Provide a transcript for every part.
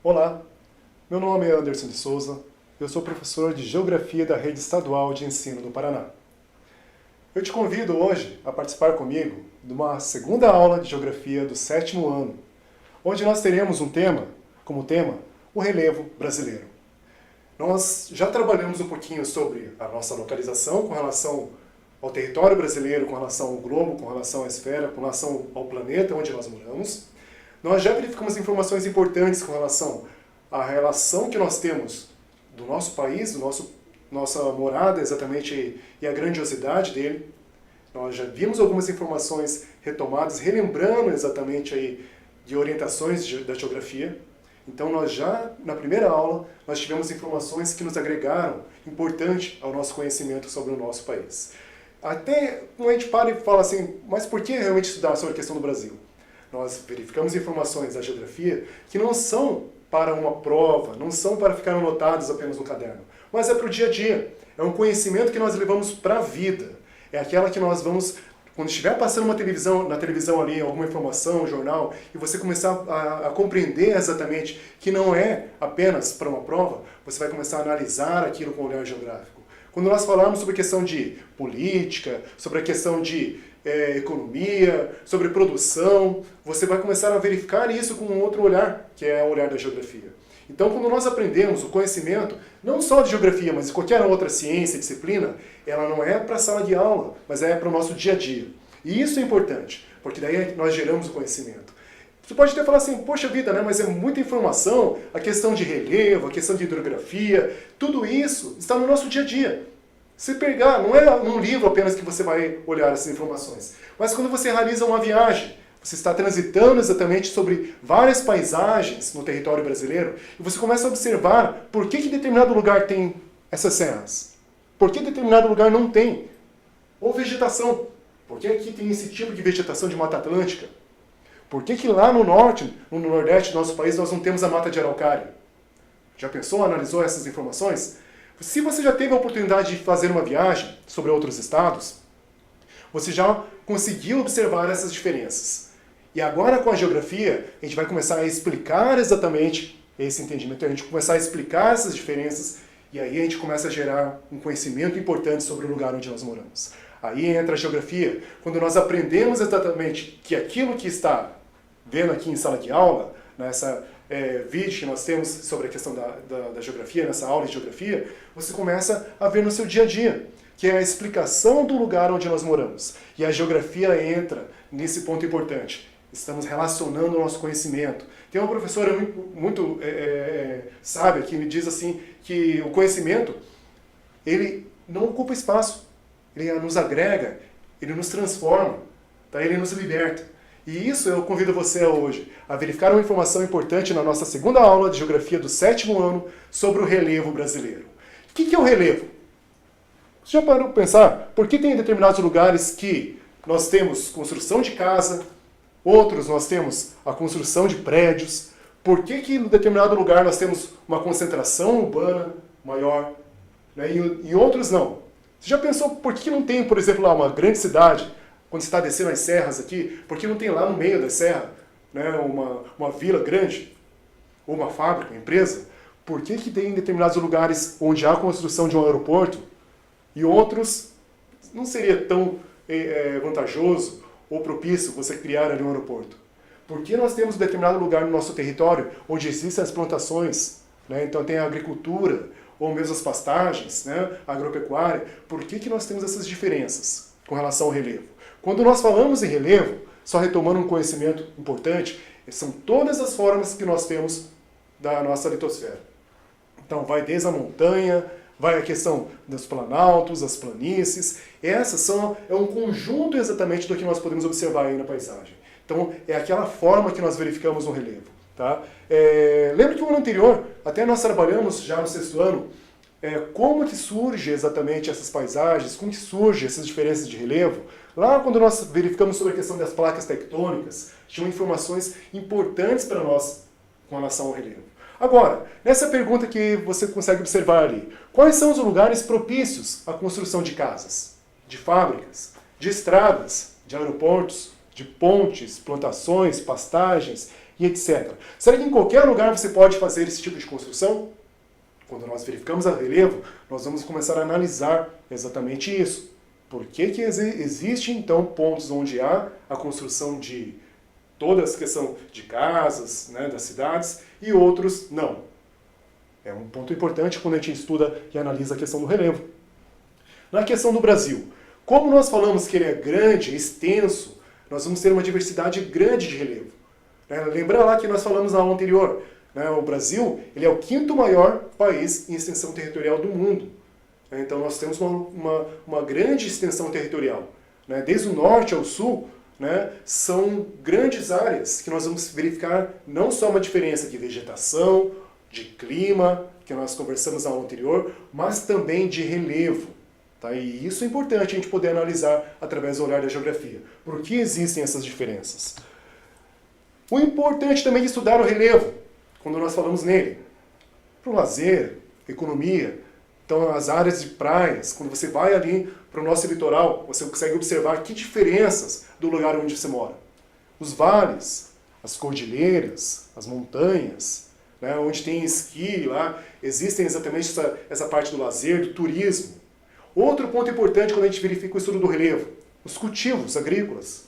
Olá, meu nome é Anderson de Souza, eu sou professor de Geografia da Rede Estadual de Ensino do Paraná. Eu te convido hoje a participar comigo de uma segunda aula de Geografia do 7º ano, onde nós teremos como tema, o relevo brasileiro. Nós já trabalhamos um pouquinho sobre a nossa localização com relação ao território brasileiro, com relação ao globo, com relação à esfera, com relação ao planeta onde nós moramos. Nós já verificamos informações importantes com relação à relação que nós temos do nosso país, nossa morada exatamente e a grandiosidade dele. Nós já vimos algumas informações retomadas, relembrando exatamente aí de orientações da geografia. Então nós já, na primeira aula, nós tivemos informações que nos agregaram importante ao nosso conhecimento sobre o nosso país. Até quando a gente para e fala assim, mas por que realmente estudar sobre a questão do Brasil? Nós verificamos informações da geografia que não são para uma prova, não são para ficar anotadas apenas no caderno, mas é para o dia a dia. É um conhecimento que nós levamos para a vida. É aquela que nós vamos, quando estiver passando na televisão ali, alguma informação, um jornal, e você começar a compreender exatamente que não é apenas para uma prova, você vai começar a analisar aquilo com o olhar geográfico. Quando nós falamos sobre a questão de política, sobre a questão de economia, sobre produção, você vai começar a verificar isso com um outro olhar, que é o olhar da geografia. Então, quando nós aprendemos o conhecimento, não só de geografia, mas de qualquer outra ciência, disciplina, ela não é para a sala de aula, mas é para o nosso dia a dia. E isso é importante, porque daí nós geramos o conhecimento. Você pode até falar assim, poxa vida, né, mas é muita informação, a questão de relevo, a questão de hidrografia, tudo isso está no nosso dia a dia. Se pegar, não é num livro apenas que você vai olhar essas informações, mas quando você realiza uma viagem, você está transitando exatamente sobre várias paisagens no território brasileiro e você começa a observar por que determinado lugar tem essas serras, por que determinado lugar não tem, ou vegetação, por que aqui tem esse tipo de vegetação de Mata Atlântica, por que lá no norte, no nordeste do nosso país, nós não temos a mata de araucária? Já pensou, analisou essas informações? Se você já teve a oportunidade de fazer uma viagem sobre outros estados, você já conseguiu observar essas diferenças. E agora com a geografia, a gente vai começar a explicar exatamente esse entendimento, a gente começar a explicar essas diferenças, e aí a gente começa a gerar um conhecimento importante sobre o lugar onde nós moramos. Aí entra a geografia, quando nós aprendemos exatamente que aquilo que está vendo aqui em sala de aula, nessa vídeo que nós temos sobre a questão da geografia, nessa aula de geografia, você começa a ver no seu dia a dia, que é a explicação do lugar onde nós moramos. E a geografia entra nesse ponto importante. Estamos relacionando o nosso conhecimento. Tem uma professora muito sábia que me diz assim, que o conhecimento, ele não ocupa espaço, ele nos agrega, ele nos transforma, tá? Ele nos liberta. E isso eu convido você hoje a verificar uma informação importante na nossa segunda aula de Geografia do 7º ano sobre o relevo brasileiro. O que é o relevo? Você já parou para pensar por que tem determinados lugares que nós temos construção de casa, outros nós temos a construção de prédios, por que em determinado lugar nós temos uma concentração urbana maior, né, e outros não? Você já pensou por que não tem, por exemplo, lá uma grande cidade, quando você está descendo as serras aqui, por que não tem lá no meio da serra, né, uma vila grande, ou uma fábrica, uma empresa? Por que tem em determinados lugares onde há a construção de um aeroporto e outros não seria tão vantajoso ou propício você criar ali um aeroporto? Por que nós temos um determinado lugar no nosso território onde existem as plantações, né, então tem a agricultura, ou mesmo as pastagens, né, a agropecuária? Por que nós temos essas diferenças com relação ao relevo? Quando nós falamos em relevo, só retomando um conhecimento importante, são todas as formas que nós temos da nossa litosfera. Então vai desde a montanha, vai a questão dos planaltos, as planícies, é um conjunto exatamente do que nós podemos observar aí na paisagem. Então é aquela forma que nós verificamos no relevo. Tá? Lembra que no ano anterior, até nós trabalhamos já no 6º ano, como que surge exatamente essas paisagens, como que surgem essas diferenças de relevo. Lá quando nós verificamos sobre a questão das placas tectônicas, tinham informações importantes para nós com relação ao relevo. Agora, nessa pergunta que você consegue observar ali, quais são os lugares propícios à construção de casas? de fábricas, de estradas, de aeroportos, de pontes, plantações, pastagens e etc. Será que em qualquer lugar você pode fazer esse tipo de construção? Quando nós verificamos a relevo, nós vamos começar a analisar exatamente isso. Por que existe, então, pontos onde há a construção de toda essa questão de casas, né, das cidades, e outros não? É um ponto importante quando a gente estuda e analisa a questão do relevo. Na questão do Brasil, como nós falamos que ele é grande, extenso, nós vamos ter uma diversidade grande de relevo. Lembra lá que nós falamos na aula anterior, o Brasil ele é o 5º maior país em extensão territorial do mundo. Então nós temos uma grande extensão territorial. Desde o norte ao sul, são grandes áreas que nós vamos verificar não só uma diferença de vegetação, de clima, que nós conversamos na aula anterior, mas também de relevo. Tá? E isso é importante a gente poder analisar através do olhar da geografia. Por que existem essas diferenças? O importante também de estudar o relevo, quando nós falamos nele, para o lazer, economia. Então, as áreas de praias, quando você vai ali para o nosso litoral, você consegue observar que diferenças do lugar onde você mora. Os vales, as cordilheiras, as montanhas, onde tem esqui lá, existem exatamente essa parte do lazer, do turismo. Outro ponto importante quando a gente verifica o estudo do relevo, os cultivos agrícolas.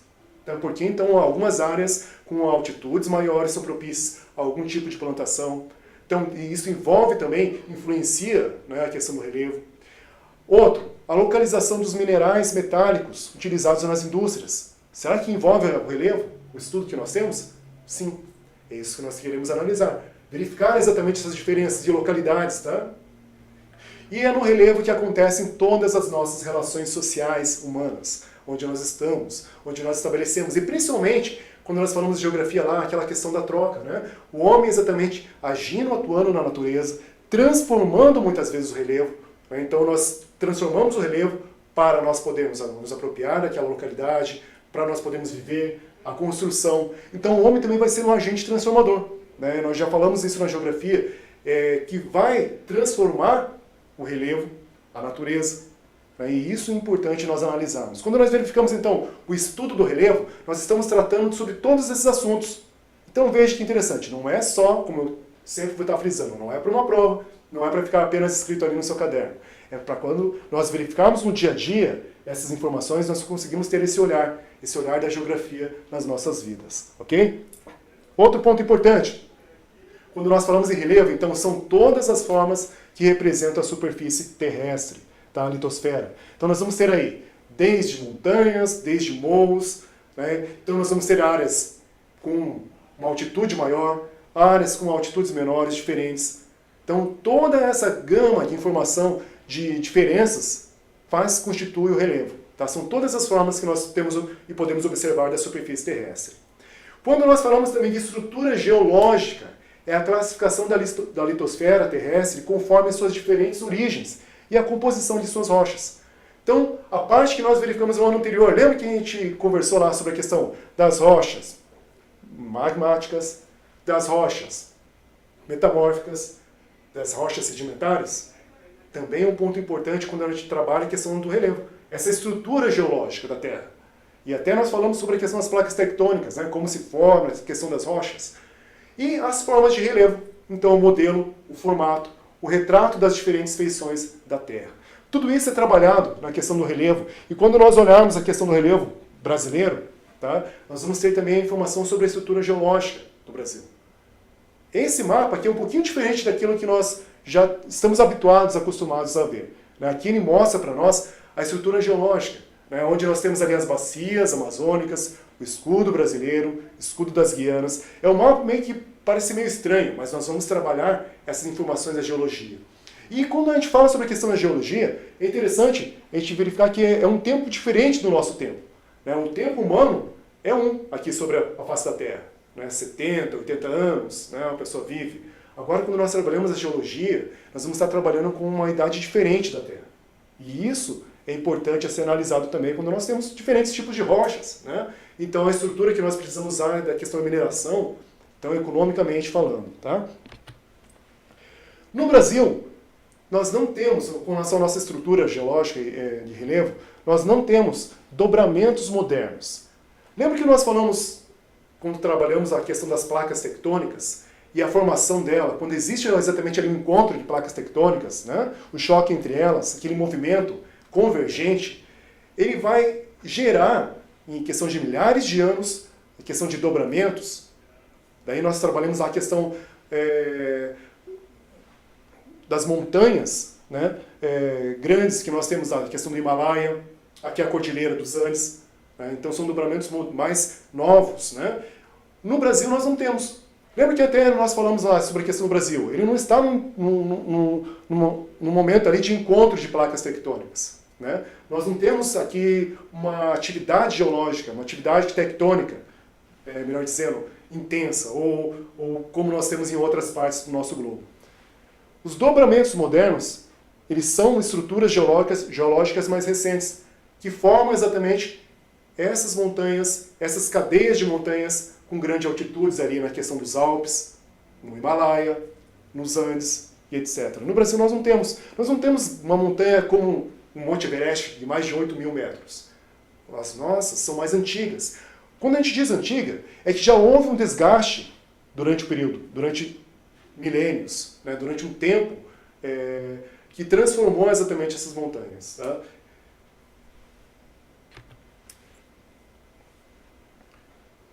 Porque então algumas áreas com altitudes maiores são propícias a algum tipo de plantação. Então isso envolve também, influencia a questão do relevo. Outro, a localização dos minerais metálicos utilizados nas indústrias. Será que envolve o relevo, o estudo que nós temos? Sim, é isso que nós queremos analisar. Verificar exatamente essas diferenças de localidades, tá? E é no relevo que acontecem todas as nossas relações sociais humanas, onde nós estamos, onde nós estabelecemos, e principalmente quando nós falamos de geografia lá, aquela questão da troca, O homem exatamente agindo, atuando na natureza, transformando muitas vezes o relevo, Então nós transformamos o relevo para nós podermos nos apropriar daquela localidade, para nós podermos viver a construção. Então o homem também vai ser um agente transformador, Nós já falamos isso na geografia, que vai transformar o relevo, a natureza. E isso é importante nós analisarmos. Quando nós verificamos, então, o estudo do relevo, nós estamos tratando sobre todos esses assuntos. Então veja que interessante, não é só, como eu sempre vou estar frisando, não é para uma prova, não é para ficar apenas escrito ali no seu caderno. É para quando nós verificarmos no dia a dia essas informações, nós conseguimos ter esse olhar da geografia nas nossas vidas. Ok? Outro ponto importante. Quando nós falamos em relevo, então são todas as formas que representam a superfície terrestre, a litosfera. Então nós vamos ter aí, desde montanhas, desde morros, Então nós vamos ter áreas com uma altitude maior, áreas com altitudes menores, diferentes. Então toda essa gama de informação, de diferenças, constitui o relevo. São todas as formas que nós temos e podemos observar da superfície terrestre. Quando nós falamos também de estrutura geológica, é a classificação da litosfera terrestre conforme as suas diferentes origens e a composição de suas rochas. Então, a parte que nós verificamos no ano anterior, lembra que a gente conversou lá sobre a questão das rochas magmáticas, das rochas metamórficas, das rochas sedimentares? Também é um ponto importante quando a gente trabalha a questão do relevo, essa estrutura geológica da Terra. E até nós falamos sobre a questão das placas tectônicas, como se forma, a questão das rochas. E as formas de relevo, então o modelo, o formato, o retrato das diferentes feições da Terra. Tudo isso é trabalhado na questão do relevo, e quando nós olharmos a questão do relevo brasileiro, nós vamos ter também a informação sobre a estrutura geológica do Brasil. Esse mapa aqui é um pouquinho diferente daquilo que nós já estamos habituados, acostumados a ver. Aqui ele mostra para nós a estrutura geológica, onde nós temos ali as bacias amazônicas, o escudo brasileiro, escudo das Guianas. É um mapa meio que parece meio estranho, mas nós vamos trabalhar essas informações da geologia. E quando a gente fala sobre a questão da geologia, é interessante a gente verificar que é um tempo diferente do nosso tempo. O tempo humano é aqui sobre a face da Terra. 70, 80 anos, a pessoa vive. Agora, quando nós trabalhamos a geologia, nós vamos estar trabalhando com uma idade diferente da Terra. E isso é importante a ser analisado também quando nós temos diferentes tipos de rochas. Então, a estrutura que nós precisamos usar é da questão da mineração, então, economicamente falando. No Brasil, nós não temos, com relação à nossa estrutura geológica de relevo, nós não temos dobramentos modernos. Lembra que nós falamos, quando trabalhamos a questão das placas tectônicas e a formação dela, quando existe exatamente ali um encontro de placas tectônicas, né, o choque entre elas, aquele movimento convergente, ele vai gerar, em questão de milhares de anos, em questão de dobramentos. Daí nós trabalhamos a questão das montanhas, né, grandes que nós temos, a questão do Himalaia, aqui a Cordilheira dos Andes, né, então são dobramentos mais novos. Né. No Brasil nós não temos. Lembra que até nós falamos lá sobre a questão do Brasil? Ele não está num momento ali de encontro de placas tectônicas. Né? Nós não temos aqui uma atividade geológica, uma atividade tectônica, melhor dizendo, intensa, ou como nós temos em outras partes do nosso globo. Os dobramentos modernos, eles são estruturas geológicas mais recentes, que formam exatamente essas montanhas, essas cadeias de montanhas com grandes altitudes ali na questão dos Alpes, no Himalaia, nos Andes e etc. No Brasil nós não temos. Nós não temos uma montanha como o Monte Everest de mais de 8.000 metros. As nossas são mais antigas. Quando a gente diz antiga, é que já houve um desgaste durante o período, durante milênios, né, durante um tempo que transformou exatamente essas montanhas. Tá?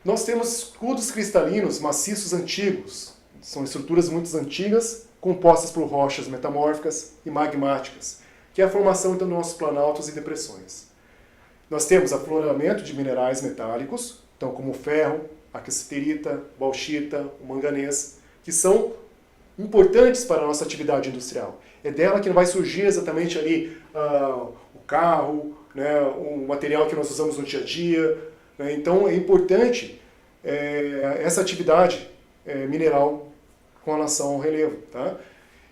Nós temos escudos cristalinos maciços antigos. São estruturas muito antigas, compostas por rochas metamórficas e magmáticas, que é a formação então, dos nossos planaltos e depressões. Nós temos afloramento de minerais metálicos, então como o ferro, a cassiterita, bauxita, o manganês, que são importantes para a nossa atividade industrial. É dela que vai surgir exatamente ali o carro, né, o material que nós usamos no dia a dia. Né? Então é importante essa atividade mineral com relação ao relevo. Tá?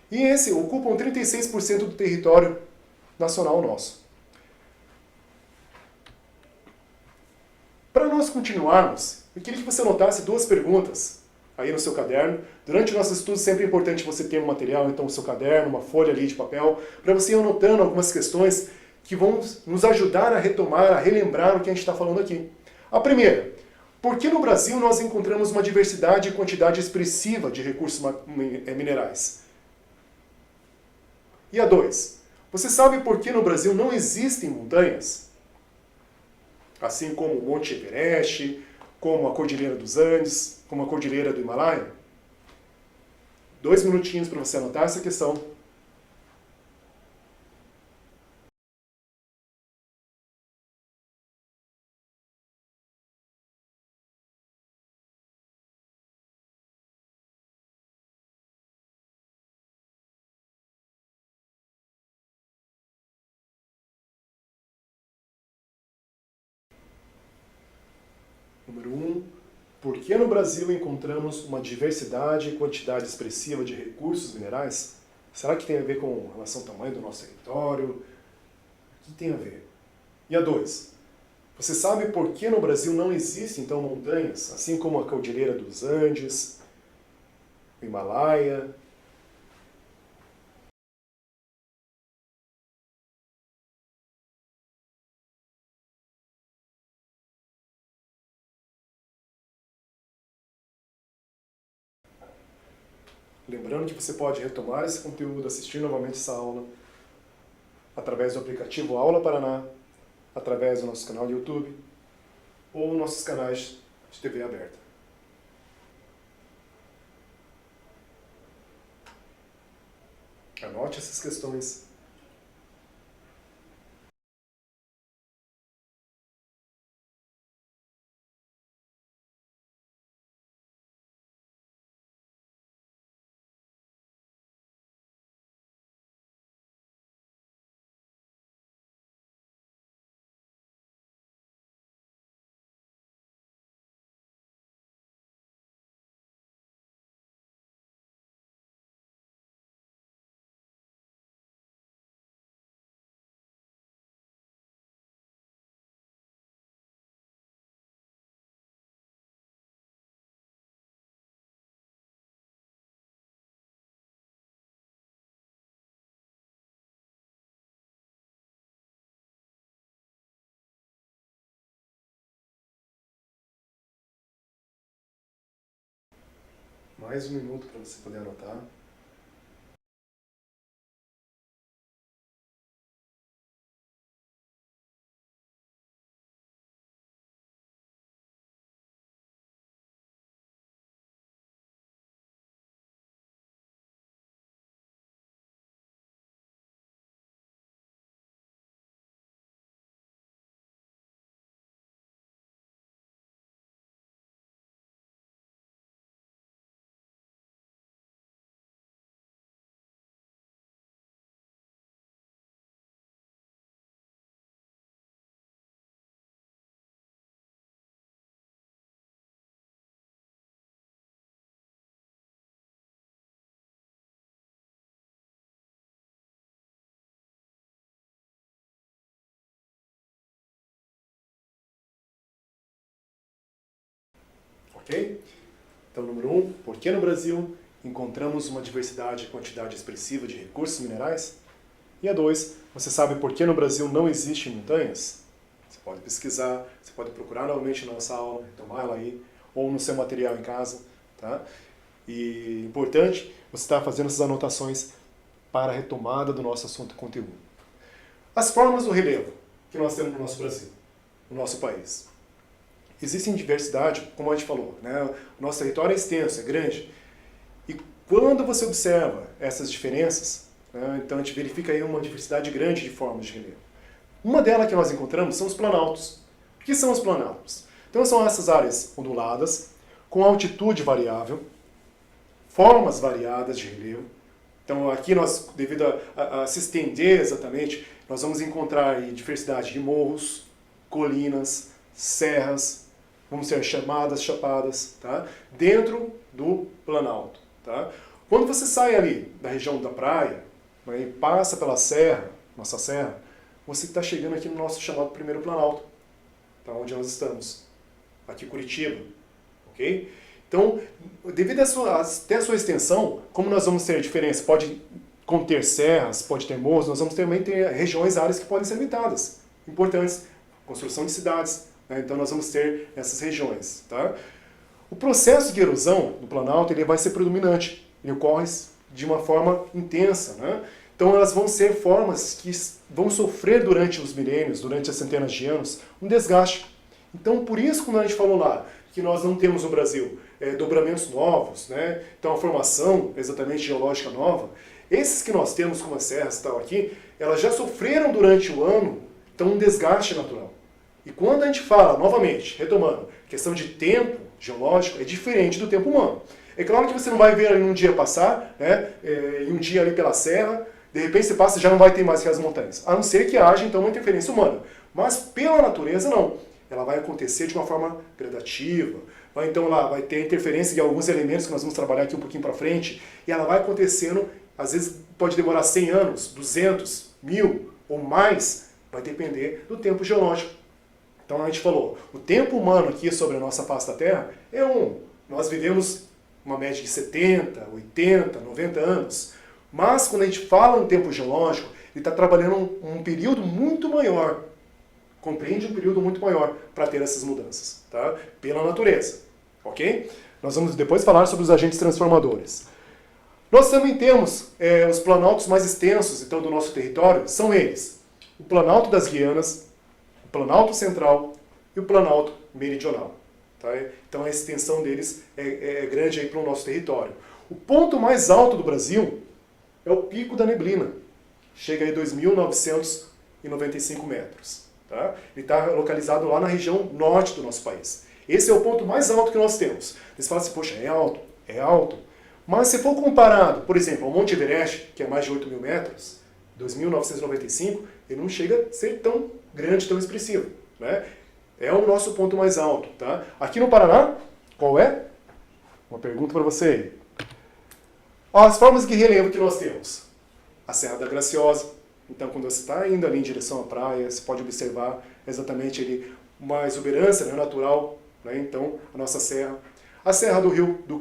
E esse ocupam 36% do território nacional nosso. Para nós continuarmos, eu queria que você anotasse duas perguntas aí no seu caderno. Durante o nosso estudo sempre é importante você ter um material, então o seu caderno, uma folha ali de papel, para você ir anotando algumas questões que vão nos ajudar a retomar, a relembrar o que a gente está falando aqui. A primeira, por que no Brasil nós encontramos uma diversidade e quantidade expressiva de recursos minerais? E a 2, você sabe por que no Brasil não existem montanhas? Assim como o Monte Everest, como a Cordilheira dos Andes, como a Cordilheira do Himalaia? 2 minutinhos para você anotar essa questão. Número 1. Por que no Brasil encontramos uma diversidade e quantidade expressiva de recursos minerais? Será que tem a ver com relação ao tamanho do nosso território? O que tem a ver? E a 2. Você sabe por que no Brasil não existem, então, montanhas, assim como a Cordilheira dos Andes, o Himalaia? Lembrando que você pode retomar esse conteúdo, assistir novamente essa aula, através do aplicativo Aula Paraná, através do nosso canal do YouTube, ou nossos canais de TV aberta. Anote essas questões. mais um minuto para você poder anotar. Ok? Então, número 1, por que no Brasil encontramos uma diversidade e quantidade expressiva de recursos minerais? E a 2, você sabe por que no Brasil não existem montanhas? Você pode pesquisar, você pode procurar novamente na nossa aula, tomar ela aí, ou no seu material em casa, tá? E importante, você está fazendo essas anotações para a retomada do nosso assunto e conteúdo. As formas do relevo que nós temos no nosso Brasil, no nosso país. Existem diversidade, como a gente falou, né? O nosso território é extenso, é grande. E quando você observa essas diferenças, né, então a gente verifica aí uma diversidade grande de formas de relevo. Uma delas que nós encontramos são os planaltos. O que são os planaltos? Então são essas áreas onduladas, com altitude variável, formas variadas de relevo. Então aqui nós, devido a se estender exatamente, nós vamos encontrar aí diversidade de morros, colinas, serras, vamos ser chamadas chapadas, tá? Dentro do planalto. Tá? Quando você sai ali da região da praia, né, e passa pela serra, nossa serra, você está chegando aqui no nosso chamado primeiro planalto, tá? Onde nós estamos, aqui em Curitiba. Ok? Então, devido até a sua extensão, como nós vamos ter diferença, pode conter serras, pode ter morros, nós vamos também ter regiões, áreas que podem ser limitadas, importantes, construção de cidades, né? Então nós vamos ter essas regiões. Tá? O processo de erosão do Planalto ele vai ser predominante, ele ocorre de uma forma intensa. Né? Então elas vão ser formas que vão sofrer durante os milênios, durante as centenas de anos, um desgaste. Então por isso, quando a gente falou lá, que nós não temos no Brasil dobramentos novos, né? Então a formação exatamente geológica nova, esses que nós temos como as serras e tal aqui, elas já sofreram durante o ano, então um desgaste natural. E quando a gente fala, novamente, retomando, questão de tempo geológico, é diferente do tempo humano. É claro que você não vai ver ali um dia passar, né, e um dia ali pela serra, de repente você passa e já não vai ter mais aquelas montanhas. A não ser que haja, então, uma interferência humana. Mas pela natureza, não. Ela vai acontecer de uma forma gradativa. Então lá vai ter interferência de alguns elementos que nós vamos trabalhar aqui um pouquinho para frente, e ela vai acontecendo, às vezes pode demorar 100 anos, 200, 1000 ou mais, vai depender do tempo geológico. Então a gente falou, o tempo humano aqui sobre a nossa face da Terra é nós vivemos uma média de 70, 80, 90 anos. Mas quando a gente fala em tempo geológico, ele está trabalhando um período muito maior. Compreende um período muito maior para ter essas mudanças, tá? Pela natureza, ok? Nós vamos depois falar sobre os agentes transformadores. Nós também temos os planaltos mais extensos então, do nosso território, são eles. O Planalto das Guianas, o Planalto Central e o Planalto Meridional. Tá? Então a extensão deles é grande para o nosso território. O ponto mais alto do Brasil é o Pico da Neblina. Chega a 2.995 metros. Tá? Ele está localizado lá na região norte do nosso país. Esse é o ponto mais alto que nós temos. Você fala assim, poxa, é alto? É alto. Mas se for comparado, por exemplo, ao Monte Everest, que é mais de 8.000 metros, 2.995, ele não chega a ser tão grande, tão expressivo. Né? É o nosso ponto mais alto. Tá? Aqui no Paraná, qual é? Uma pergunta para você aí. As formas de relevo que nós temos. A Serra da Graciosa. Então, quando você está indo ali em direção à praia, você pode observar exatamente ali uma exuberância, né, natural. Né? Então, a nossa serra. A Serra do Rio do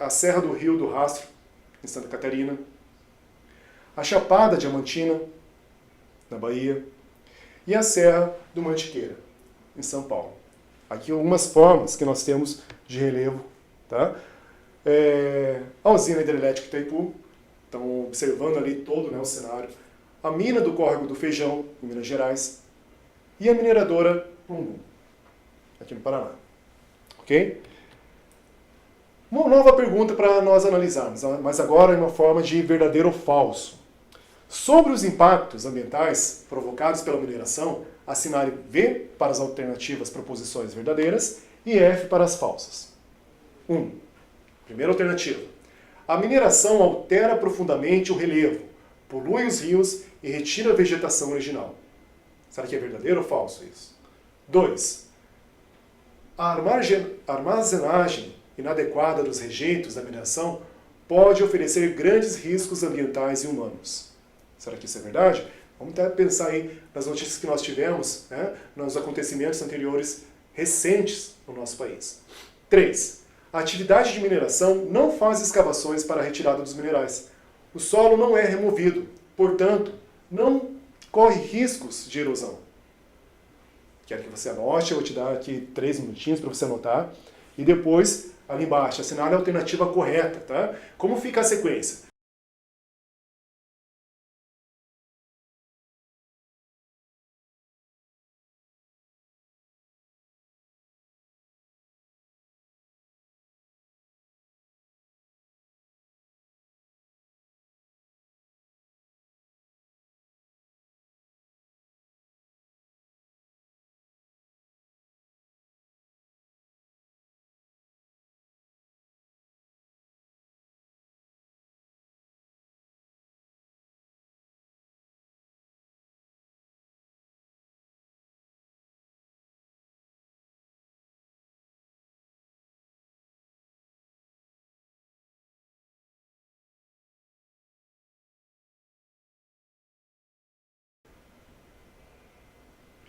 a Serra do Rio do Rastro, em Santa Catarina. A Chapada Diamantina, na Bahia. E a Serra do Mantiqueira, em São Paulo. Aqui algumas formas que nós temos de relevo. Tá? A usina hidrelétrica Itaipu, estão observando ali todo, né, o cenário. A mina do Córrego do Feijão, em Minas Gerais. E a mineradora Plumbum, aqui no Paraná. Ok? Uma nova pergunta para nós analisarmos, mas agora em uma forma de verdadeiro ou falso. Sobre os impactos ambientais provocados pela mineração, assinale V para as alternativas proposições verdadeiras e F para as falsas. 1. Primeira alternativa. A mineração altera profundamente o relevo, polui os rios e retira a vegetação original. Será que é verdadeiro ou falso isso? 2. A armazenagem inadequada dos rejeitos da mineração pode oferecer grandes riscos ambientais e humanos. Será que isso é verdade? Vamos até pensar aí nas notícias que nós tivemos, né, nos acontecimentos anteriores recentes no nosso país. 3. A atividade de mineração não faz escavações para a retirada dos minerais. O solo não é removido, portanto, não corre riscos de erosão. Quero que você anote, eu vou te dar aqui 3 minutinhos para você anotar. E depois, ali embaixo, assinale a alternativa correta, tá? Como fica a sequência?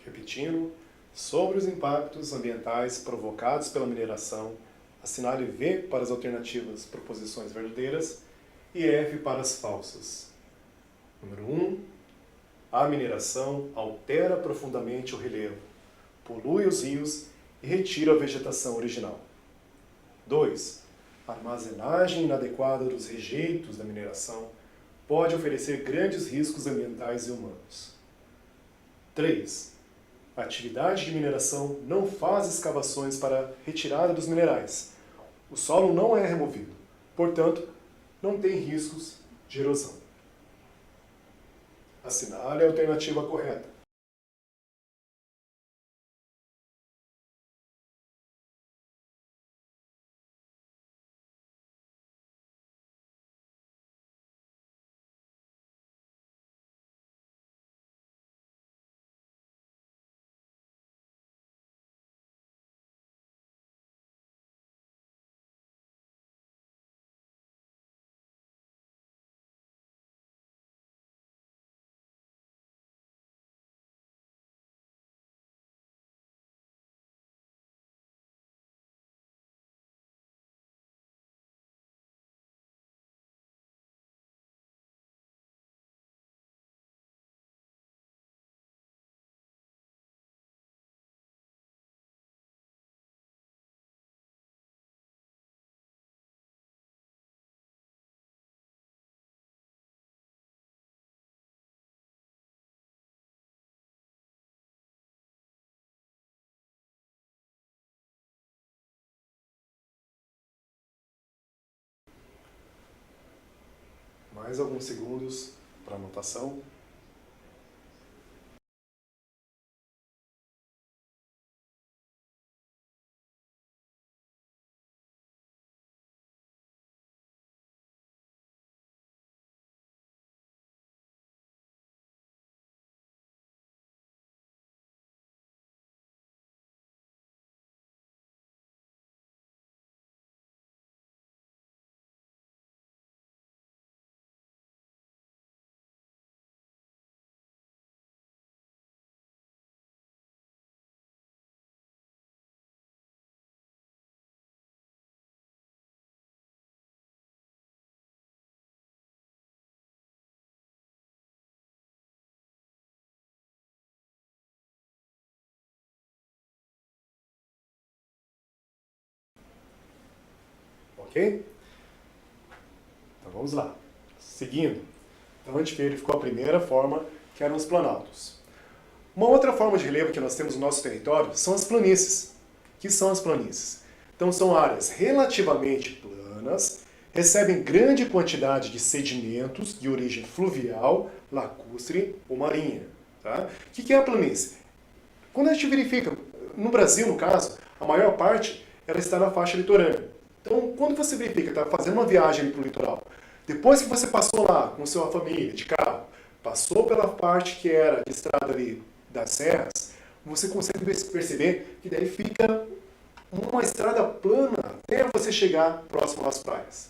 Repetindo, sobre os impactos ambientais provocados pela mineração, assinale V para as alternativas proposições verdadeiras e F para as falsas. Número 1. A mineração altera profundamente o relevo, polui os rios e retira a vegetação original. 2. A armazenagem inadequada dos rejeitos da mineração pode oferecer grandes riscos ambientais e humanos. 3. A atividade de mineração não faz escavações para a retirada dos minerais. O solo não é removido, portanto, não tem riscos de erosão. Assinale a alternativa correta. Mais alguns segundos para anotação. Ok? vamos lá. Seguindo. Então a gente verificou a primeira forma, que eram os planaltos. Uma outra forma de relevo que nós temos no nosso território são as planícies. O que são as planícies? Então são áreas relativamente planas, recebem grande quantidade de sedimentos de origem fluvial, lacustre ou marinha. Tá? O que é a planície? Quando a gente verifica, no Brasil, no caso, a maior parte ela está na faixa litorânea. Então, quando você verifica, está fazendo uma viagem para o litoral, depois que você passou lá com sua família, de carro, passou pela parte que era de estrada ali das serras, você consegue perceber que daí fica uma estrada plana até você chegar próximo às praias.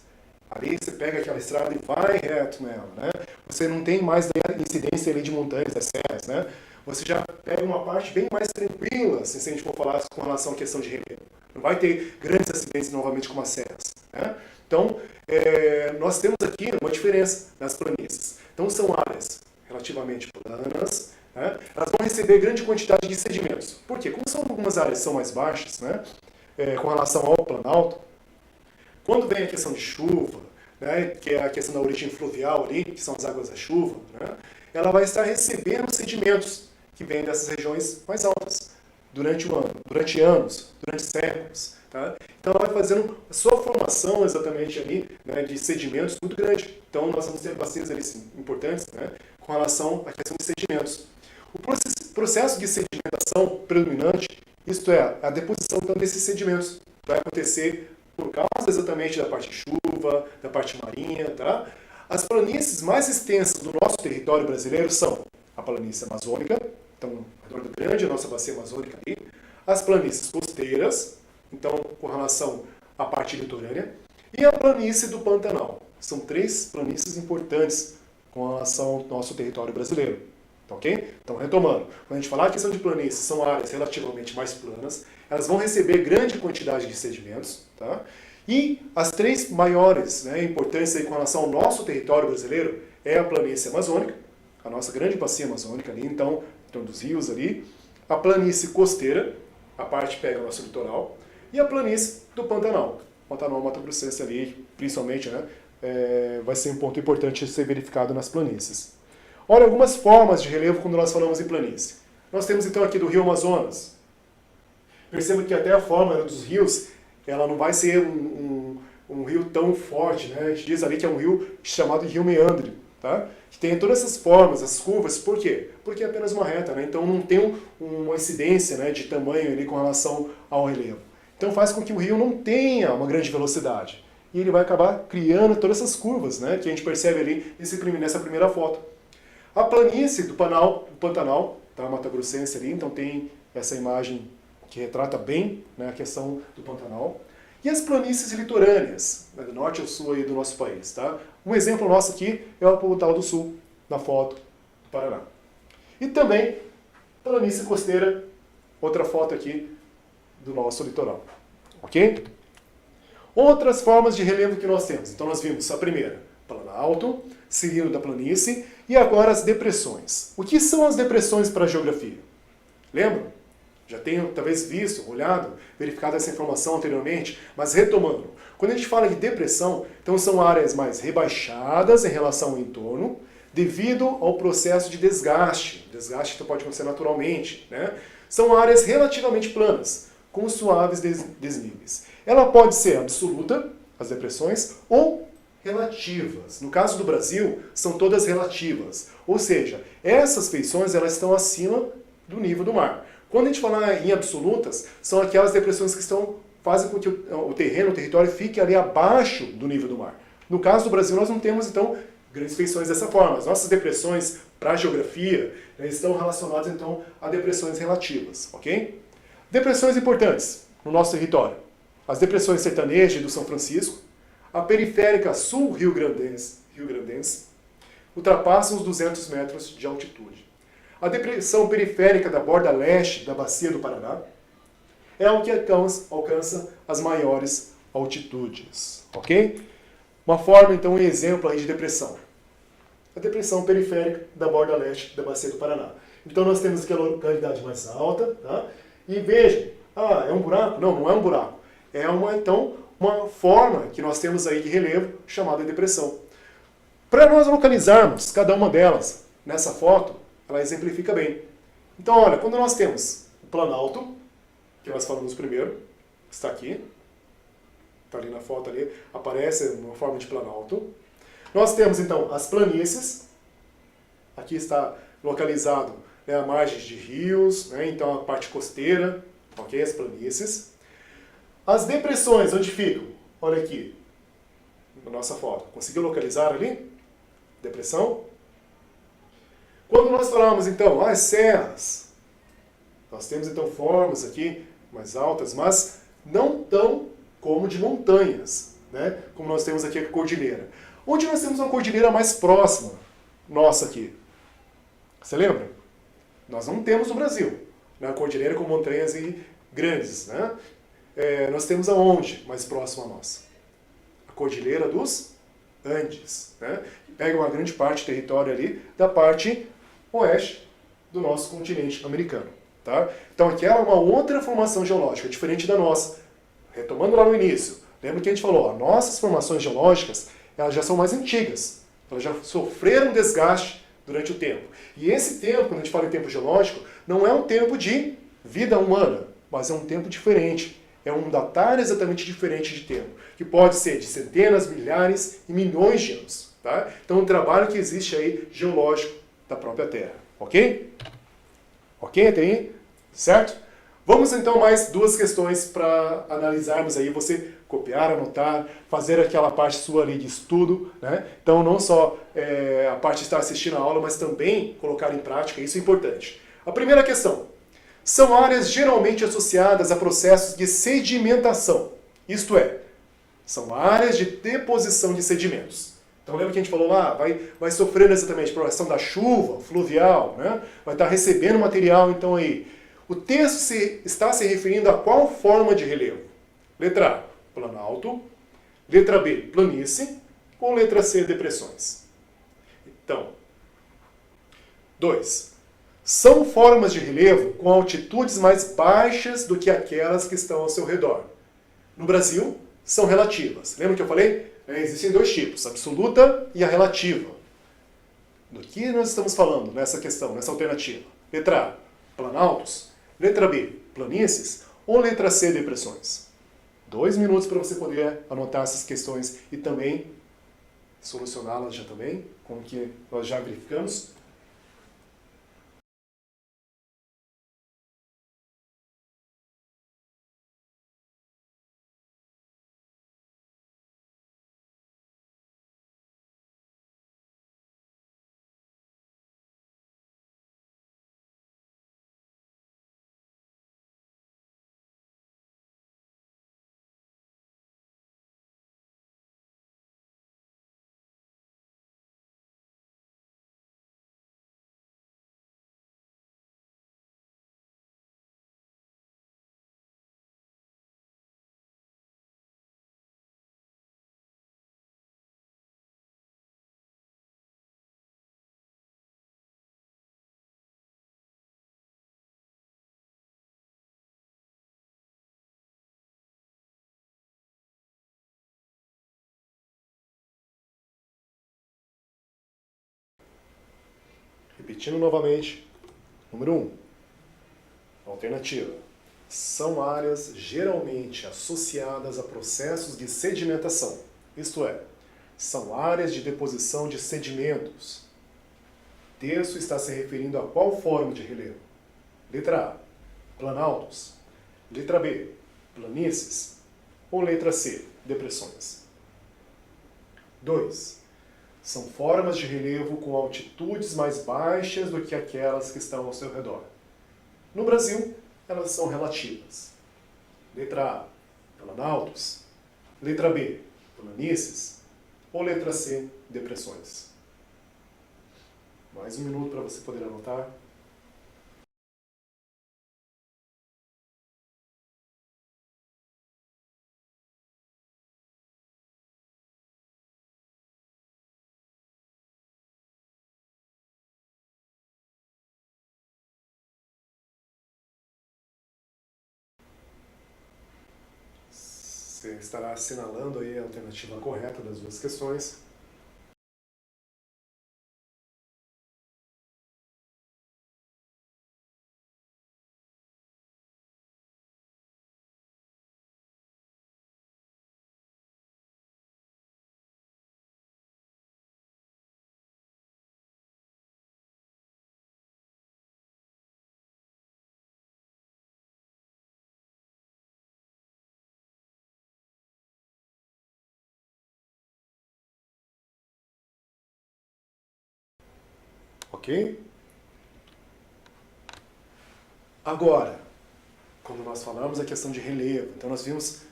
Ali você pega aquela estrada e vai reto nela, né? Você não tem mais a incidência ali de montanhas, das serras, né? Você já pega uma parte bem mais tranquila, assim, se a gente for falar com relação à questão de relevo. Não vai ter grandes acidentes novamente com as serras, né? Então, nós temos aqui uma diferença nas planícies. Então, são áreas relativamente planas, né? Elas vão receber grande quantidade de sedimentos. Por quê? Como são algumas áreas que são mais baixas, né? Com relação ao planalto, quando vem a questão de chuva, né, que é a questão da origem fluvial ali, que são as águas da chuva, né, ela vai estar recebendo sedimentos que vêm dessas regiões mais altas durante o ano, durante anos, durante séculos. Tá? Então ela vai fazendo a sua formação exatamente ali, né, de sedimentos muito grande. Então nós vamos ter bacias ali importantes, né, com relação à questão de sedimentos. O processo de sedimentação predominante, isto é, a deposição então, desses sedimentos, vai acontecer por causa exatamente da parte de chuva, da parte marinha. Tá? As planícies mais extensas do nosso território brasileiro são a planície amazônica, então, ao redor do grande, a nossa bacia amazônica ali, as planícies costeiras, então, com relação à parte litorânea, e a planície do Pantanal. São 3 planícies importantes com relação ao nosso território brasileiro. Tá, ok? Então, retomando, quando a gente falar a questão de planícies, são áreas relativamente mais planas, elas vão receber grande quantidade de sedimentos, tá? E as 3 maiores, né, importantes aí com relação ao nosso território brasileiro é a planície amazônica, a nossa grande bacia amazônica ali, então dos rios ali, a planície costeira, a parte que pega o nosso litoral, e a planície do Pantanal. Pantanal Mato Grossense ali, principalmente, né, vai ser um ponto importante a ser verificado nas planícies. Olha algumas formas de relevo quando nós falamos em planície. Nós temos então aqui do Rio Amazonas. Perceba que até a forma dos rios, ela não vai ser um rio tão forte, né? A gente diz ali que é um rio chamado de rio meandre, tá? Que tem todas essas formas, as curvas. Por quê? Porque é apenas uma reta, né? Então não tem uma incidência, né, de tamanho ali com relação ao relevo. Então faz com que o rio não tenha uma grande velocidade. E ele vai acabar criando todas essas curvas, né, que a gente percebe ali nessa primeira foto. A planície do Pantanal, tá, Mato Grossense ali, então tem essa imagem que retrata bem, né, a questão do Pantanal. E as planícies litorâneas, né, do norte ao sul aí do nosso país. Tá? Um exemplo nosso aqui é o Pontal do Sul, na foto do Paraná. E também planície costeira, outra foto aqui do nosso litoral. Ok? Outras formas de relevo que nós temos. Então nós vimos a primeira, planalto, cilindro da planície, e agora as depressões. O que são as depressões para a geografia? Lembram? Já tenho talvez visto, olhado, verificado essa informação anteriormente, mas retomando. Quando a gente fala de depressão, então são áreas mais rebaixadas em relação ao entorno, devido ao processo de desgaste. Desgaste que pode acontecer naturalmente, né? São áreas relativamente planas, com suaves desníveis. Ela pode ser absoluta, as depressões, ou relativas. No caso do Brasil, são todas relativas. Ou seja, essas feições elas estão acima do nível do mar. Quando a gente fala em absolutas, são aquelas depressões que fazem com que o território fique ali abaixo do nível do mar. No caso do Brasil, nós não temos, então, grandes feições dessa forma. As nossas depressões para a geografia, né, estão relacionadas, então, a depressões relativas, ok? Depressões importantes no nosso território. As depressões sertaneja do São Francisco, a periférica sul rio-grandense, ultrapassam os 200 metros de altitude. A depressão periférica da borda leste da bacia do Paraná é o que alcança as maiores altitudes, ok? Uma forma, então, um exemplo aí de depressão. A depressão periférica da borda leste da bacia do Paraná. Então nós temos aqui a localidade mais alta, tá? E vejam, é um buraco? Não, não é um buraco. É uma forma que nós temos aí de relevo chamada depressão. Para nós localizarmos cada uma delas nessa foto, ela exemplifica bem. Então, olha, quando nós temos o Planalto, que nós falamos primeiro, está aqui, está ali na foto, ali, aparece uma forma de Planalto. Nós temos, então, as planícies, aqui está localizado, né, a margem de rios, né, então a parte costeira, ok, as planícies. As depressões, onde ficam? Olha aqui, na nossa foto. Conseguiu localizar ali? Depressão? Quando nós falamos, então, as serras, nós temos, então, formas aqui mais altas, mas não tão como de montanhas, né? Como nós temos aqui a cordilheira. Onde nós temos uma cordilheira mais próxima, nossa aqui? Você lembra? Nós não temos no Brasil, né? A cordilheira com montanhas grandes, né? Nós temos aonde mais próximo a nós? A Cordilheira dos Andes, né? Pega uma grande parte do território ali da parte oeste do nosso continente americano. Tá? Então aqui é uma outra formação geológica, diferente da nossa. Retomando lá no início, lembra que a gente falou, ó, nossas formações geológicas elas já são mais antigas, elas já sofreram desgaste durante o tempo. E esse tempo, quando a gente fala em tempo geológico, não é um tempo de vida humana, mas é um tempo diferente. É um datar exatamente diferente de tempo, que pode ser de centenas, milhares e milhões de anos. Tá? Então, um trabalho que existe aí geológico da própria Terra. Ok? Ok até aí? Certo? Vamos então mais duas questões para analisarmos aí, você copiar, anotar, fazer aquela parte sua ali de estudo, né? Então não só a parte de estar assistindo a aula, mas também colocar em prática, isso é importante. A primeira questão, são áreas geralmente associadas a processos de sedimentação, isto é, são áreas de deposição de sedimentos. Então lembra que a gente falou lá, vai sofrendo exatamente por ação da chuva, fluvial, né? Vai estar recebendo material, então aí. O texto está se referindo a qual forma de relevo? Letra A, planalto. Letra B, planície. Ou letra C, depressões? Então, 2. São formas de relevo com altitudes mais baixas do que aquelas que estão ao seu redor. No Brasil, são relativas. Lembra que eu falei? Existem dois tipos, a absoluta e a relativa. Do que nós estamos falando nessa questão, nessa alternativa? Letra A, planaltos. Letra B, planícies. Ou letra C, depressões? 2 minutos para você poder anotar essas questões e também solucioná-las já também, com o que nós já verificamos. Repetindo novamente. Número 1. Alternativa. São áreas geralmente associadas a processos de sedimentação, isto é, são áreas de deposição de sedimentos. O texto está se referindo a qual forma de relevo? Letra A, planaltos. Letra B, planícies. Ou letra C, depressões? 2. São formas de relevo com altitudes mais baixas do que aquelas que estão ao seu redor. No Brasil, elas são relativas. Letra A, planaltos. Letra B, planícies. Ou letra C, depressões? Mais 1 minuto para você poder anotar. Você estará assinalando aí a alternativa correta das duas questões. Ok? Agora, quando nós falamos a questão de relevo, então nós vimos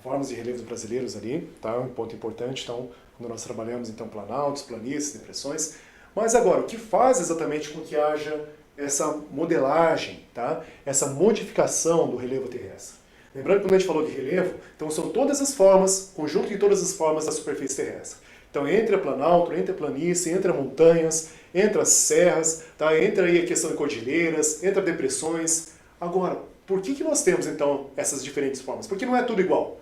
formas de relevos brasileiros ali, tá? Um ponto importante, então, quando nós trabalhamos então planaltos, planícies, depressões. Mas agora, o que faz exatamente com que haja essa modelagem, tá? Essa modificação do relevo terrestre? Lembrando que quando a gente falou de relevo, então são todas as formas, conjunto de todas as formas da superfície terrestre. Então entre a planalto, entre a planície, entre as montanhas, entre as serras, tá? Entra aí a questão de cordilheiras, entre as depressões. Agora, por que nós temos então essas diferentes formas? Porque não é tudo igual.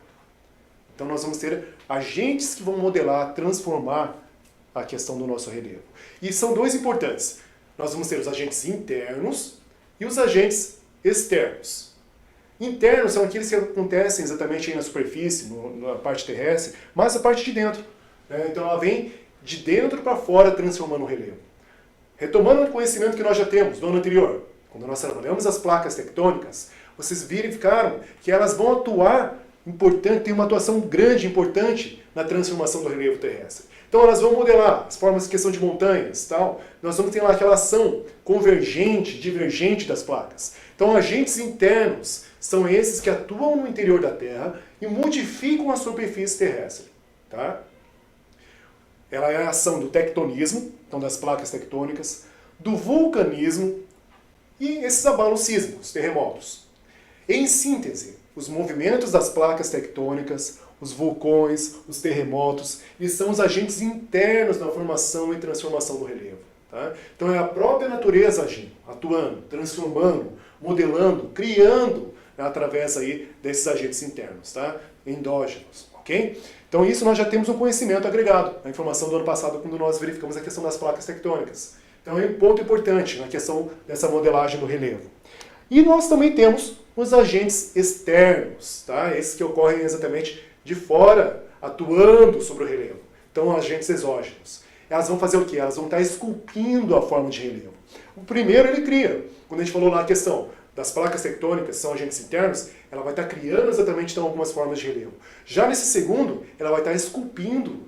Então nós vamos ter agentes que vão modelar, transformar a questão do nosso relevo. E são dois importantes. Nós vamos ter os agentes internos e os agentes externos. Internos são aqueles que acontecem exatamente aí na superfície, na parte terrestre, mas a parte de dentro. Né? Então ela vem de dentro para fora transformando o relevo. Retomando o conhecimento que nós já temos do ano anterior, quando nós trabalhamos as placas tectônicas, vocês verificaram que elas vão atuar importante, tem uma atuação grande, importante na transformação do relevo terrestre. Então elas vão modelar as formas de questão de montanhas, tal. Nós vamos ter lá aquela ação convergente, divergente das placas. Então agentes internos são esses que atuam no interior da Terra e modificam a superfície terrestre. Tá? Ela é a ação do tectonismo, então das placas tectônicas, do vulcanismo e esses abalos sísmicos, terremotos. Em síntese, os movimentos das placas tectônicas, os vulcões, os terremotos, eles são os agentes internos na formação e transformação do relevo. Tá? Então é a própria natureza agindo, atuando, transformando, modelando, criando, né, através aí desses agentes internos, tá? Endógenos. Okay? Então isso nós já temos um conhecimento agregado, a informação do ano passado quando nós verificamos a questão das placas tectônicas. Então é um ponto importante na questão dessa modelagem do relevo. E nós também temos os agentes externos, tá? Esses que ocorrem exatamente de fora, atuando sobre o relevo. Então, agentes exógenos. Elas vão fazer o quê? Elas vão estar esculpindo a forma de relevo. O primeiro ele cria. Quando a gente falou lá a questão das placas tectônicas, que são agentes internos, ela vai estar criando exatamente então, algumas formas de relevo. Já nesse segundo, ela vai estar esculpindo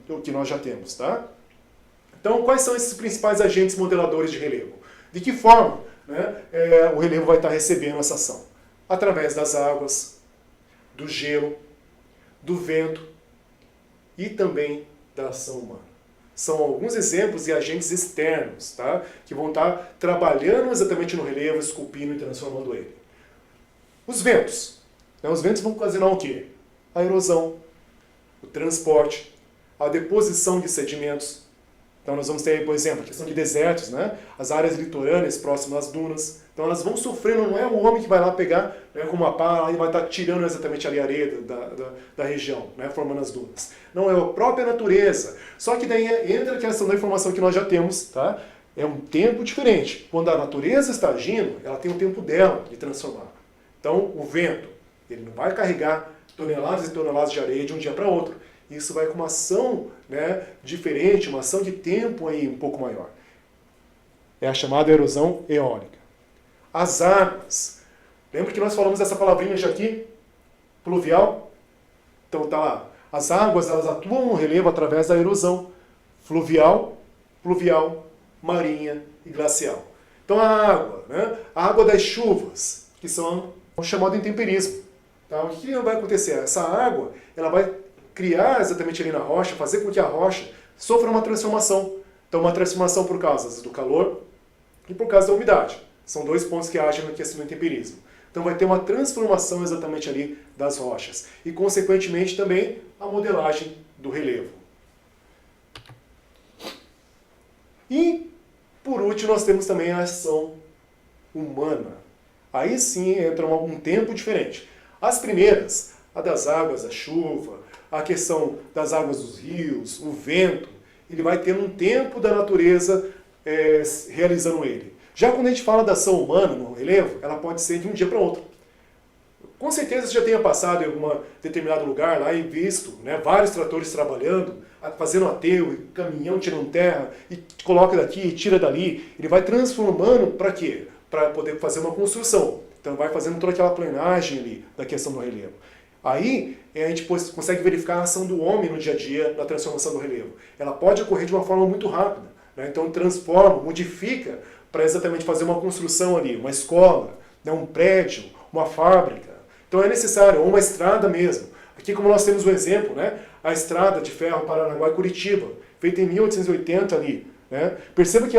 o que nós já temos, tá? Então, quais são esses principais agentes modeladores de relevo? De que forma, né, o relevo vai estar recebendo essa ação? Através das águas, do gelo, do vento e também da ação humana. São alguns exemplos de agentes externos, tá, que vão estar trabalhando exatamente no relevo, esculpindo e transformando ele. Os ventos. Né, os ventos vão ocasionar o quê? A erosão, o transporte, a deposição de sedimentos. Então nós vamos ter, por exemplo, a questão de desertos, né? As áreas litorâneas próximas às dunas. Então elas vão sofrendo, não é o homem que vai lá pegar, né, com uma pá e vai estar tirando exatamente ali a areia da região, né, formando as dunas. Não, é a própria natureza. Só que daí entra a questão da informação que nós já temos, tá? É um tempo diferente. Quando a natureza está agindo, ela tem o tempo dela de transformar. Então o vento, ele não vai carregar toneladas e toneladas de areia de um dia para outro. Isso vai com uma ação, né, diferente, uma ação de tempo aí um pouco maior. É a chamada erosão eólica. As águas. Lembra que nós falamos dessa palavrinha já aqui? Pluvial? Então tá lá. As águas, elas atuam no relevo através da erosão. Fluvial, pluvial, marinha e glacial. Então a água, né? A água das chuvas, que são o chamado intemperismo. Tá? O que vai acontecer? Essa água, ela vai criar exatamente ali na rocha, fazer com que a rocha sofra uma transformação. Então uma transformação por causa do calor e por causa da umidade. São dois pontos que agem na questão do intemperismo. Então vai ter uma transformação exatamente ali das rochas. E consequentemente também a modelagem do relevo. E por último nós temos também a ação humana. Aí sim entra um tempo diferente. As primeiras, a das águas, a chuva, a questão das águas dos rios, o vento, ele vai ter um tempo da natureza realizando ele. Já quando a gente fala da ação humana no relevo, ela pode ser de um dia para outro. Com certeza você já tenha passado em algum determinado lugar lá e visto, né, vários tratores trabalhando, fazendo aterro, caminhão tirando terra, e coloca daqui e tira dali. Ele vai transformando para quê? Para poder fazer uma construção. Então vai fazendo toda aquela planagem ali da questão do relevo. Aí a gente consegue verificar a ação do homem no dia a dia na transformação do relevo. Ela pode ocorrer de uma forma muito rápida. né? Então transforma, modifica para exatamente fazer uma construção ali, uma escola, né? Um prédio, uma fábrica. Então é necessário, ou uma estrada mesmo. Aqui como nós temos um exemplo, né? A estrada de ferro Paranaguá-Curitiba, feita em 1880 ali. Né? Perceba que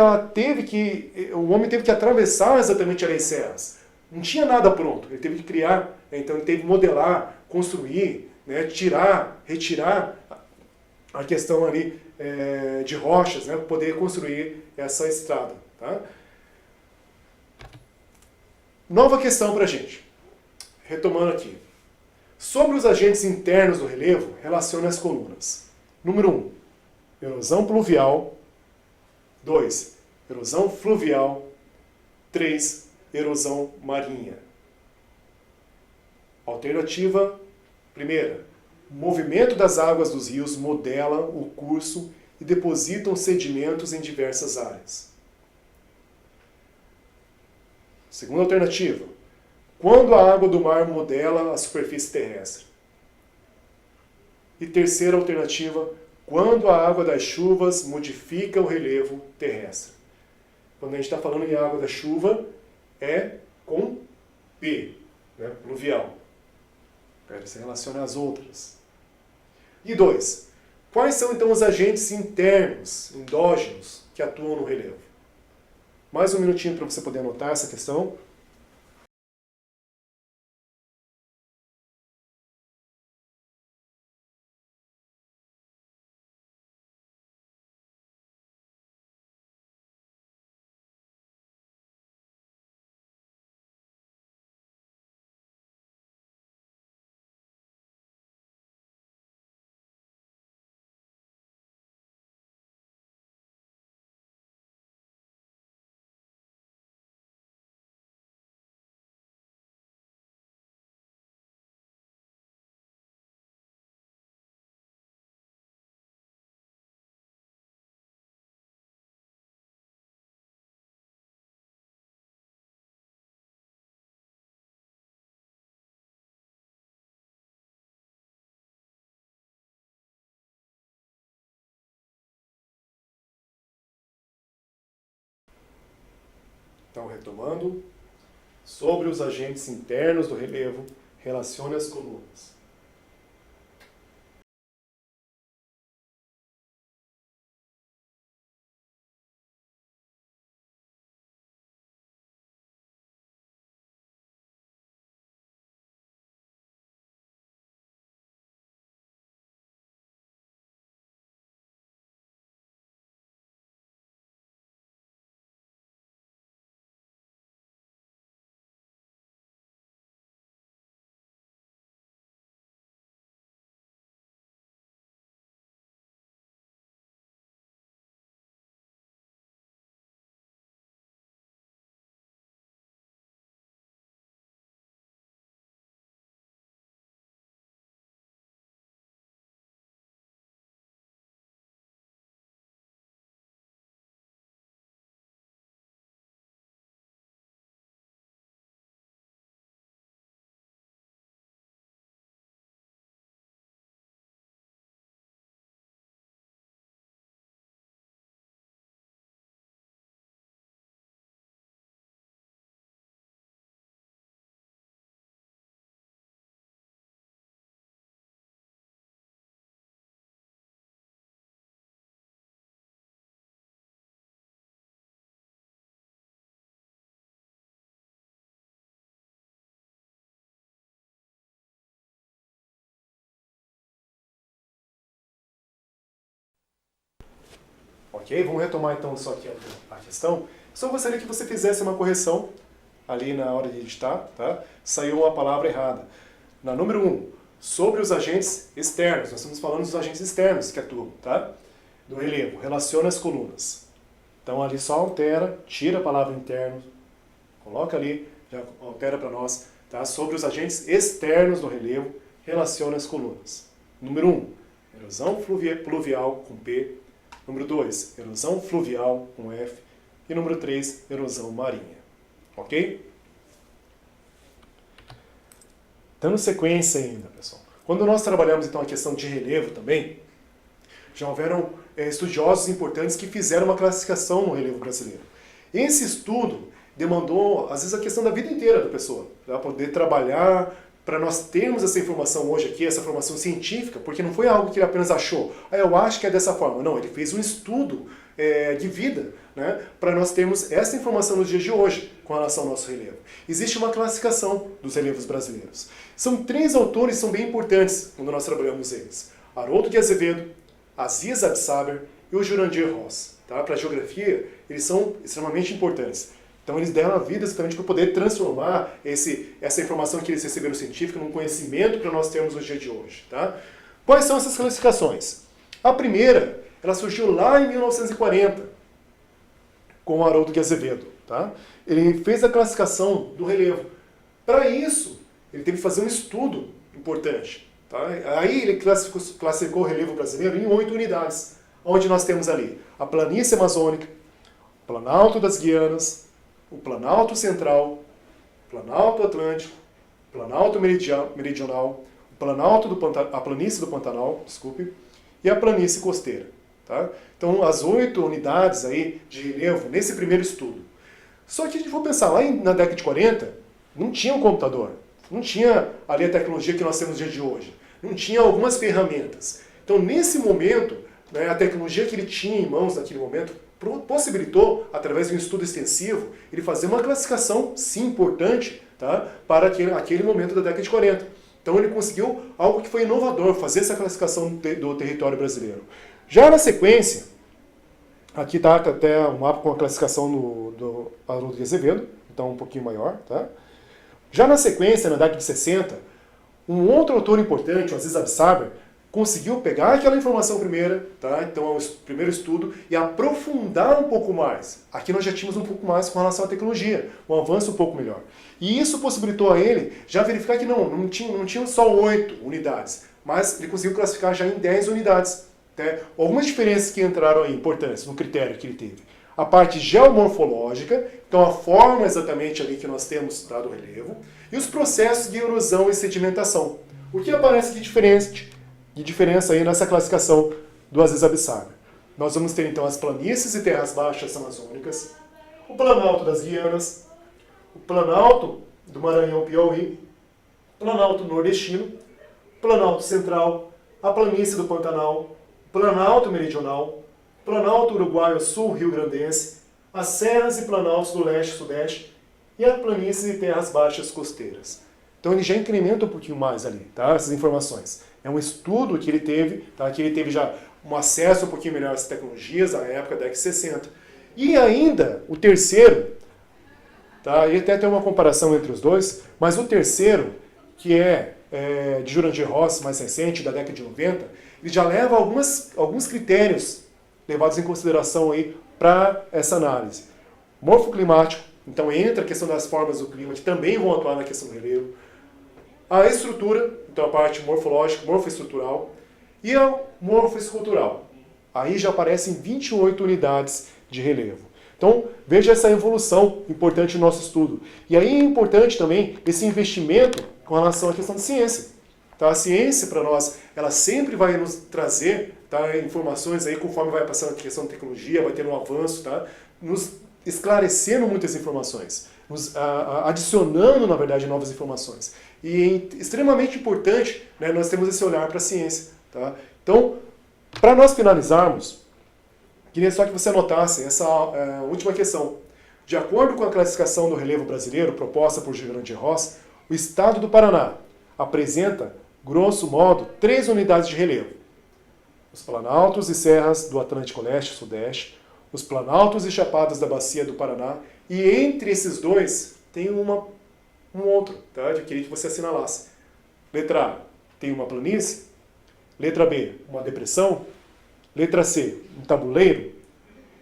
o homem teve que atravessar exatamente as serras. Não tinha nada pronto, ele teve que criar, né? Então ele teve que modelar, construir, né? Tirar, retirar a questão ali de rochas, né? Para poder construir essa estrada. Tá? Nova questão para a gente. Retomando aqui. Sobre os agentes internos do relevo, relacione as colunas. Número 1, erosão pluvial. 2, erosão fluvial. 3, erosão marinha. Alternativa primeira. O movimento das águas dos rios modela o curso e depositam sedimentos em diversas áreas. Segunda alternativa. Quando a água do mar modela a superfície terrestre. E terceira alternativa. Quando a água das chuvas modifica o relevo terrestre. Quando a gente está falando em água da chuva, é com P, né? Pluvial. Para se relacionar às outras. E 2. Quais são então os agentes internos, endógenos, que atuam no relevo? Mais um minutinho para você poder anotar essa questão. Então, retomando, sobre os agentes internos do relevo, relacione as colunas. Ok? Vamos retomar então só aqui a questão. Só gostaria que você fizesse uma correção ali na hora de editar, tá? Saiu uma palavra errada. Na número 1, sobre os agentes externos. Nós estamos falando dos agentes externos que atuam, tá? Do relevo. Relaciona as colunas. Então ali só altera, tira a palavra interno, coloca ali, já altera para nós, tá? Sobre os agentes externos do relevo, relaciona as colunas. Número 1, erosão pluvial com P. Número 2, erosão fluvial com F. E número 3, erosão marinha. Ok? Dando sequência ainda, pessoal. Quando nós trabalhamos então a questão de relevo também, já houveram estudiosos importantes que fizeram uma classificação no relevo brasileiro. Esse estudo demandou, às vezes, a questão da vida inteira da pessoa, para poder trabalhar, para nós termos essa informação hoje aqui, essa informação científica, porque não foi algo que ele apenas achou, eu acho que é dessa forma. Não, ele fez um estudo de vida, né, para nós termos essa informação nos dias de hoje com relação ao nosso relevo. Existe uma classificação dos relevos brasileiros. São 3 autores que são bem importantes quando nós trabalhamos eles. Haroldo de Azevedo, Aziz Absaber e o Jurandir Ross. Tá? Para a geografia, eles são extremamente importantes. Então eles deram a vida exatamente para poder transformar essa informação que eles receberam científica num conhecimento para nós termos no dia de hoje. Tá? Quais são essas classificações? A primeira, ela surgiu lá em 1940, com o Haroldo de Azevedo. Tá? Ele fez a classificação do relevo. Para isso, ele teve que fazer um estudo importante. Tá? Aí ele classificou o relevo brasileiro em 8 unidades, onde nós temos ali a planície amazônica, o Planalto das Guianas, o Planalto Central, o Planalto Atlântico, o Planalto Meridional, a planície do Pantanal, e a planície costeira. Tá? Então, as 8 unidades aí de relevo nesse primeiro estudo. Só que a gente for pensar, lá na década de 40, não tinha um computador, não tinha ali a tecnologia que nós temos no dia de hoje, não tinha algumas ferramentas. Então, nesse momento, né, a tecnologia que ele tinha em mãos naquele momento possibilitou, através de um estudo extensivo, ele fazer uma classificação, sim, importante, tá, para aquele momento da década de 40. Então ele conseguiu algo que foi inovador, fazer essa classificação do território brasileiro. Já na sequência, aqui está até um mapa com a classificação do Haroldo de Azevedo, então um pouquinho maior. Tá? Já na sequência, na década de 60, um outro autor importante, o Aziz Absaber, conseguiu pegar aquela informação primeira, tá? Então, o primeiro estudo, e aprofundar um pouco mais. Aqui nós já tínhamos um pouco mais com relação à tecnologia, um avanço um pouco melhor. E isso possibilitou a ele já verificar que não tinham só 8 unidades, mas ele conseguiu classificar já em 10 unidades. Tá? Algumas diferenças que entraram aí, importantes, no critério que ele teve. A parte geomorfológica, então a forma exatamente ali que nós temos dado o relevo, e os processos de erosão e sedimentação. O que aparece de diferença aí nessa classificação do Aziz Absaber? Nós vamos ter então as planícies e terras baixas amazônicas, o Planalto das Guianas, o Planalto do Maranhão-Piauí, Planalto nordestino, Planalto central, a planície do Pantanal, Planalto meridional, Planalto uruguaio sul rio-grandense, as serras e planaltos do leste e sudeste e a planície e terras baixas costeiras. Então ele já incrementa um pouquinho mais ali, tá? Essas informações. É um estudo que ele teve, tá? Que ele teve já um acesso um pouquinho melhor às tecnologias, na época da década de 60. E ainda, o terceiro, tá? E até tem uma comparação entre os dois, mas o terceiro, que é de Jurandir Ross, mais recente, da década de 90, ele já leva alguns critérios levados em consideração aí para essa análise. Morfoclimático, então entra a questão das formas do clima, que também vão atuar na questão do relevo. A estrutura, então a parte morfológica, morfoestrutural, e a morfoescultural. Aí já aparecem 28 unidades de relevo. Então, veja essa evolução importante no nosso estudo. E aí é importante também esse investimento com relação à questão da ciência. Tá? A ciência, para nós, ela sempre vai nos trazer, tá, informações aí conforme vai passando a questão da tecnologia, vai tendo um avanço, tá? Nos esclarecendo muitas informações, nos adicionando, na verdade, novas informações. E é extremamente importante, né, nós temos esse olhar para a ciência. Tá? Então, para nós finalizarmos, queria só que você anotasse essa última questão. De acordo com a classificação do relevo brasileiro proposta por Jurandir Ross, o estado do Paraná apresenta, grosso modo, 3 unidades de relevo. Os planaltos e serras do Atlântico Leste e Sudeste, os planaltos e chapadas da Bacia do Paraná, e entre esses dois tem um outro, tá? Eu queria que você assinalasse. Letra A, tem uma planície. Letra B, uma depressão. Letra C, um tabuleiro.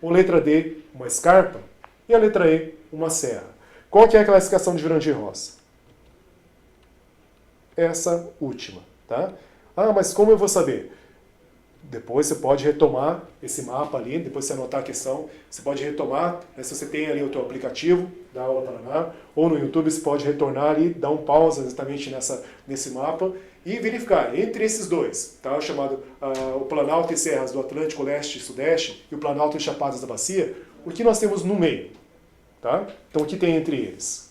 Ou letra D, uma escarpa. E a letra E, uma serra. Qual que é a classificação de Jurandir Ross? Essa última, tá? Ah, mas como eu vou saber? Depois você pode retomar esse mapa ali, depois você anotar a questão, você pode retomar, né, se você tem ali o teu aplicativo da Aula Paraná, ou no YouTube você pode retornar ali, dar um pause exatamente nesse mapa e verificar entre esses dois, tá? Chamado o Planalto e Serras do Atlântico Leste e Sudeste e o Planalto e Chapadas da Bacia, o que nós temos no meio, tá? Então o que tem entre eles?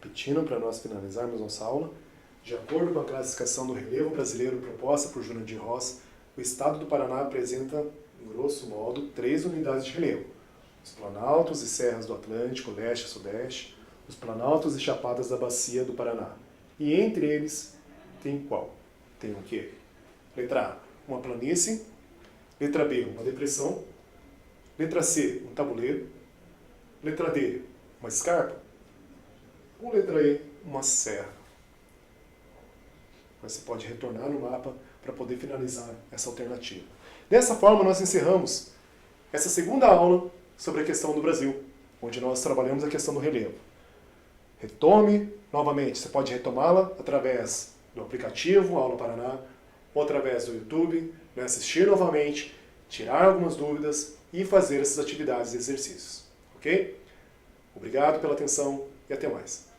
Repetindo para nós finalizarmos nossa aula, de acordo com a classificação do relevo brasileiro proposta por Jurandir Ross, o estado do Paraná apresenta, grosso modo, 3 unidades de relevo: os planaltos e serras do Atlântico, leste e sudeste, os planaltos e chapadas da bacia do Paraná. E entre eles tem qual? Tem o quê? Letra A, uma planície. Letra B, uma depressão. Letra C, um tabuleiro. Letra D, uma escarpa. Ou letra E, uma serra. Você pode retornar no mapa para poder finalizar essa alternativa. Dessa forma, nós encerramos essa segunda aula sobre a questão do Brasil, onde nós trabalhamos a questão do relevo. Retome novamente, você pode retomá-la através do aplicativo Aula Paraná ou através do YouTube, assistir novamente, tirar algumas dúvidas e fazer essas atividades e exercícios. Ok? Obrigado pela atenção e até mais.